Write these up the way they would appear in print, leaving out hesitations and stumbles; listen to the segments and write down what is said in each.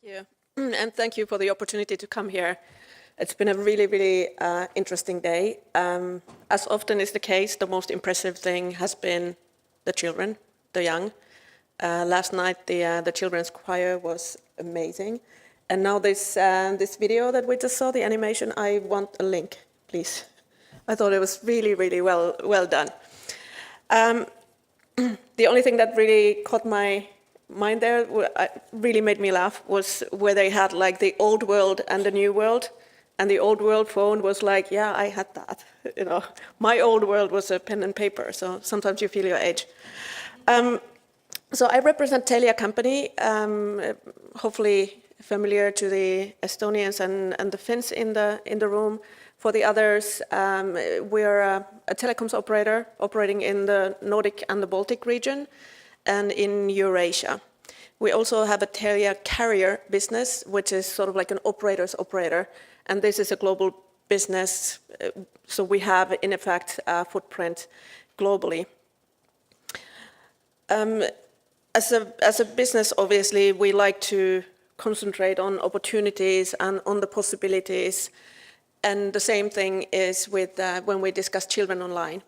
you. And thank you for the opportunity to come here. It's been a really, really interesting day. As often is the case, the most impressive thing has been the children, the young. Last night, the children's choir was amazing. And now this video that we just saw, the animation, I want a link, please. I thought it was really, really well done. The only thing that really caught my mind there, really made me laugh, was where they had like the old world and the new world. And the old world phone was like, yeah, I had that. You know, my old world was a pen and paper. So sometimes you feel your age. So I represent Telia company, hopefully familiar to the Estonians and the Finns in the room. For the others, we're a telecoms operator operating in the Nordic and the Baltic region and in Eurasia. We also have a Telia carrier business, which is sort of like an operator's operator. And this is a global business, so we have, in effect, a footprint globally. As a business, obviously, we like to concentrate on opportunities and on the possibilities. And the same thing is with when we discuss children online.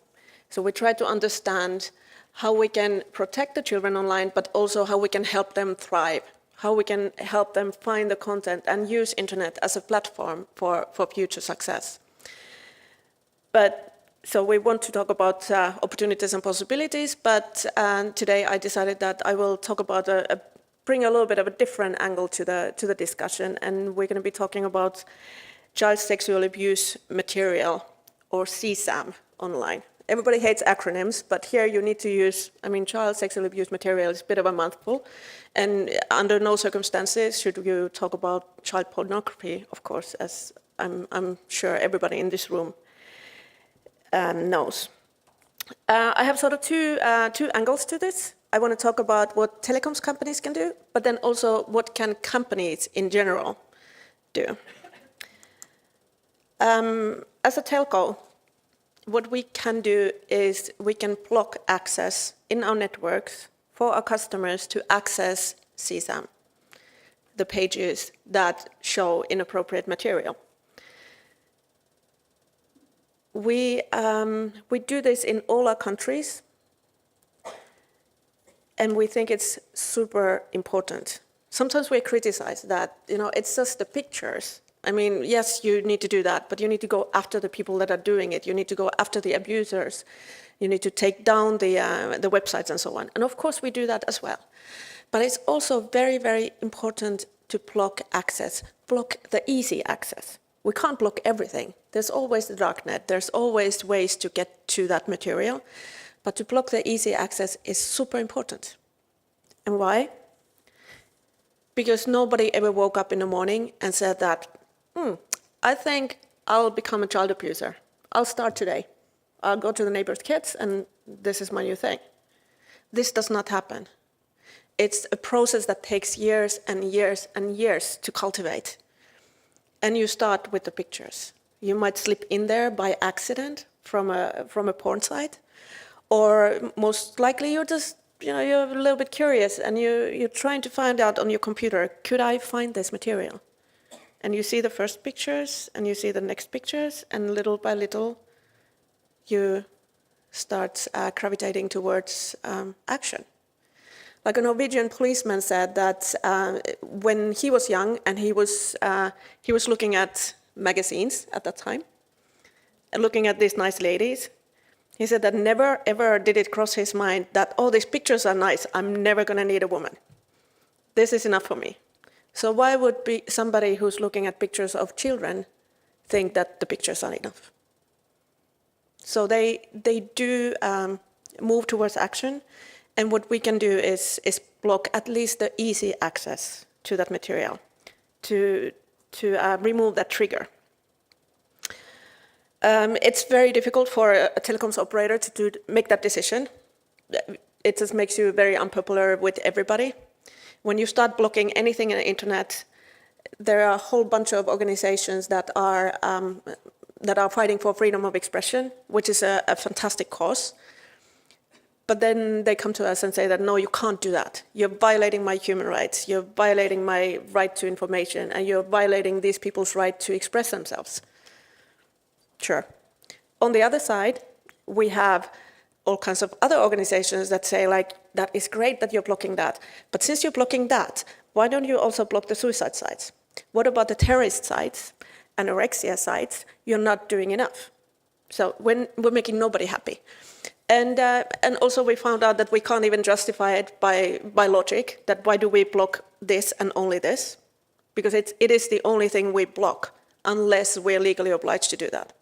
So we try to understand how we can protect the children online, but also how we can help them thrive, how we can help them find the content and use internet as a platform for future success. So we want to talk about opportunities and possibilities, but today I decided that I will talk about bring a little bit of a different angle to the discussion, and we're going to be talking about child sexual abuse material, or CSAM, online. Everybody hates acronyms, but here you need to use, child sexual abuse material is a bit of a mouthful, and under no circumstances should you talk about child pornography, of course, as I'm sure everybody in this room knows. I have sort of two angles to this. I want to talk about what telecoms companies can do, but then also what can companies in general do. As a telco, what we can do is we can block access in our networks for our customers to access CSAM, the pages that show inappropriate material. We do this in all our countries, and we think it's super important. Sometimes we criticize that, it's just the pictures. Yes, you need to do that, but you need to go after the people that are doing it. You need to go after the abusers. You need to take down the websites and so on. And of course, we do that as well. But it's also very, very important to block access, block the easy access. We can't block everything. There's always the darknet. There's always ways to get to that material. But to block the easy access is super important. And why? Because nobody ever woke up in the morning and said that, I think I'll become a child abuser. I'll start today. I'll go to the neighbor's kids and this is my new thing. This does not happen. It's a process that takes years and years and years to cultivate. And you start with the pictures. You might slip in there by accident from a porn site, or most likely you're just, you're a little bit curious and you're trying to find out on your computer, could I find this material? And you see the first pictures, and you see the next pictures, and little by little, you start gravitating towards action. Like a Norwegian policeman said that when he was young and he was looking at magazines at that time, and looking at these nice ladies, he said that never ever did it cross his mind that, oh, these pictures are nice, I'm never going to need a woman. This is enough for me. So why would somebody who's looking at pictures of children think that the pictures are enough? So they do move towards action, and what we can do is block at least the easy access to that material, to remove that trigger. It's very difficult for a telecoms operator to make that decision. It just makes you very unpopular with everybody. When you start blocking anything on the internet, there are a whole bunch of organizations that are fighting for freedom of expression, which is a fantastic cause. But then they come to us and say that, no, you can't do that. You're violating my human rights. You're violating my right to information, and you're violating these people's right to express themselves. Sure. On the other side, we have all kinds of other organizations that say, like, that is great that you're blocking that. But since you're blocking that, why don't you also block the suicide sites? What about the terrorist sites, anorexia sites? You're not doing enough. So we're making nobody happy. And also we found out that we can't even justify it by logic, that why do we block this and only this? Because it is the only thing we block, unless we're legally obliged to do that.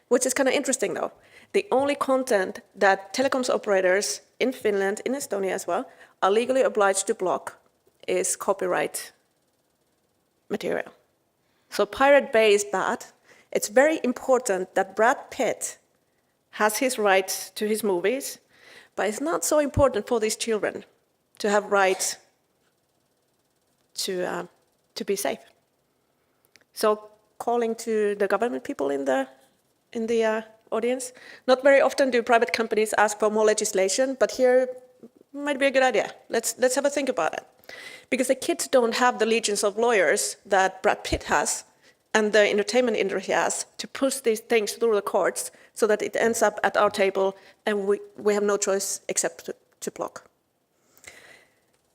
Which is kind of interesting though. The only content that telecoms operators in Finland, in Estonia as well, are legally obliged to block is copyright material. So Pirate Bay is bad. It's very important that Brad Pitt has his rights to his movies, but it's not so important for these children to have rights to be safe. So calling to the government people in the audience, not very often do private companies ask for more legislation, but here might be a good idea. Let's have a think about it. Because the kids don't have the legions of lawyers that Brad Pitt has and the entertainment industry has to push these things through the courts so that it ends up at our table and we have no choice except to block.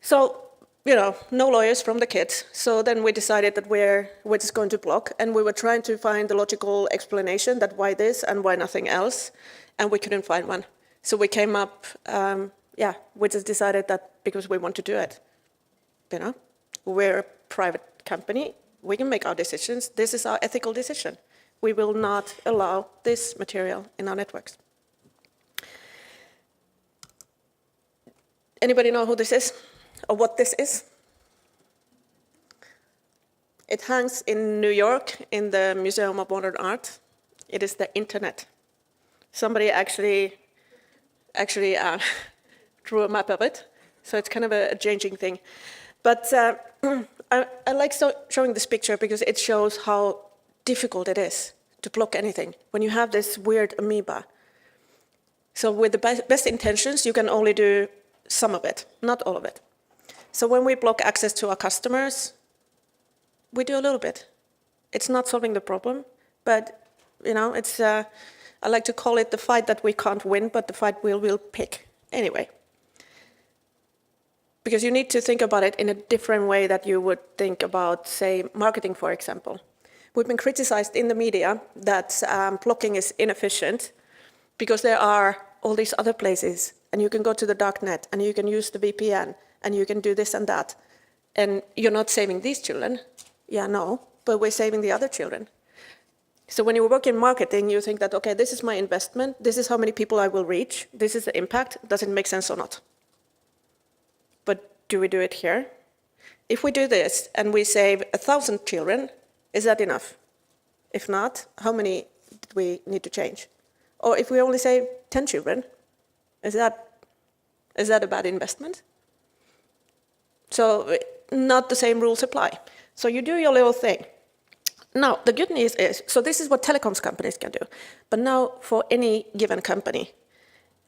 So, no lawyers from the kids. So then we decided that we're just going to block, and we were trying to find the logical explanation that why this and why nothing else, and we couldn't find one. So we came up, we just decided that because we want to do it. We're a private company. We can make our decisions. This is our ethical decision. We will not allow this material in our networks. Anybody know who this is or what this is? It hangs in New York in the Museum of Modern Art. It is the internet. Somebody actually drew a map of it, so it's kind of a changing thing. But I like showing this picture because it shows how difficult it is to block anything when you have this weird amoeba. So with the best intentions, you can only do some of it, not all of it. So when we block access to our customers, we do a little bit. It's not solving the problem, but it's I like to call it the fight that we can't win, but the fight we'll pick anyway. Because you need to think about it in a different way that you would think about, say, marketing, for example. We've been criticized in the media that blocking is inefficient because there are all these other places, and you can go to the dark net, and you can use the VPN, and you can do this and that, and you're not saving these children. Yeah, no, but we're saving the other children. So when you work in marketing, you think that, okay, this is my investment, this is how many people I will reach, this is the impact, does it make sense or not? But do we do it here? If we do this and we save 1,000 children, is that enough? If not, how many do we need to change? Or if we only save 10 children, is that a bad investment? So not the same rules apply. So you do your little thing. Now, the good news is, so this is what telecoms companies can do. But now for any given company,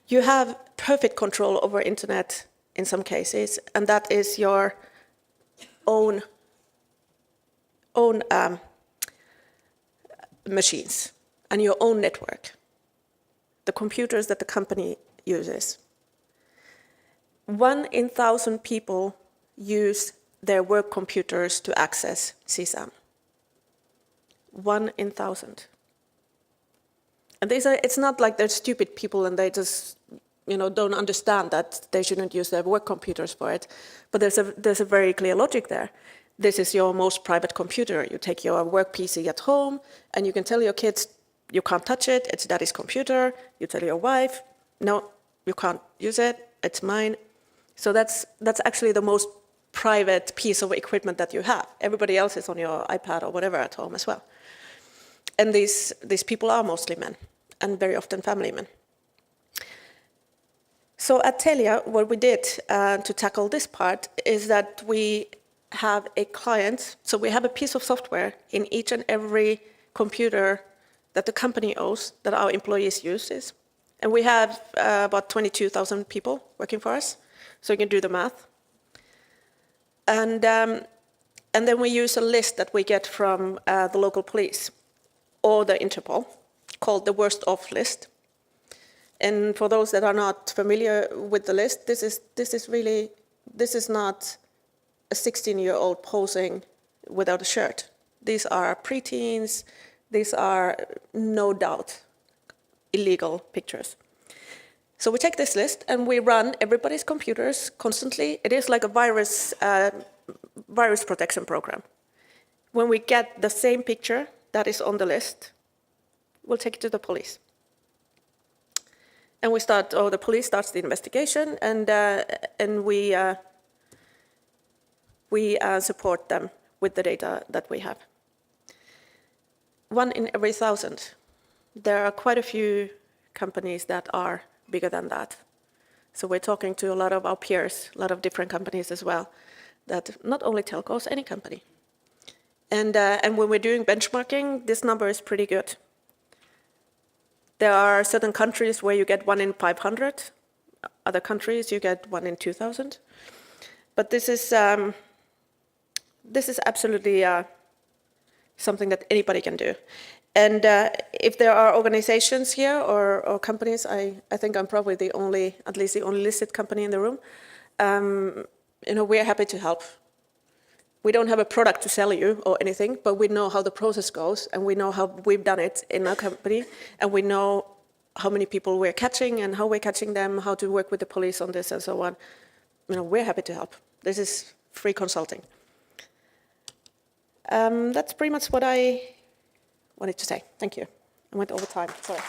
you have perfect control over internet in some cases, and that is your own machines and your own network, the computers that the company uses. 1 in 1,000 people use their work computers to access CSAM. 1 in 1,000. And it's not like they're stupid people and they just don't understand that they shouldn't use their work computers for it. But there's a very clear logic there. This is your most private computer. You take your work PC at home and you can tell your kids, you can't touch it, it's daddy's computer. You tell your wife, no, you can't use it, it's mine. So that's actually the most private piece of equipment that you have. Everybody else is on your iPad or whatever at home as well. And these people are mostly men, and very often family men. So at Telia, what we did to tackle this part is that we have a client, so we have a piece of software in each and every computer that the company owns, that our employees use, And we have about 22,000 people working for us, so you can do the math. And then we use a list that we get from the local police or the Interpol, called the worst off list. And for those that are not familiar with the list, this is not a 16-year-old posing without a shirt. These are preteens. These are no doubt illegal pictures. So we take this list and we run everybody's computers constantly. It is like a virus protection program. When we get the same picture that is on the list, we'll take it to the police. And the police starts the investigation, and we support them with the data that we have. 1 in every 1,000. There are quite a few companies that are bigger than that. So we're talking to a lot of our peers, a lot of different companies as well, that not only telcos, any company. And when we're doing benchmarking, this number is pretty good. There are certain countries where you get 1 in 500. Other countries you get 1 in 2,000. But this is absolutely something that anybody can do. And if there are organizations here or companies, I think I'm probably at least the only listed company in the room. We're happy to help. We don't have a product to sell you or anything, but we know how the process goes, and we know how we've done it in our company, and we know how many people we're catching and how we're catching them, how to work with the police on this and so on. We're happy to help. This is free consulting. That's pretty much what I wanted to say. Thank you. I went over time, sorry.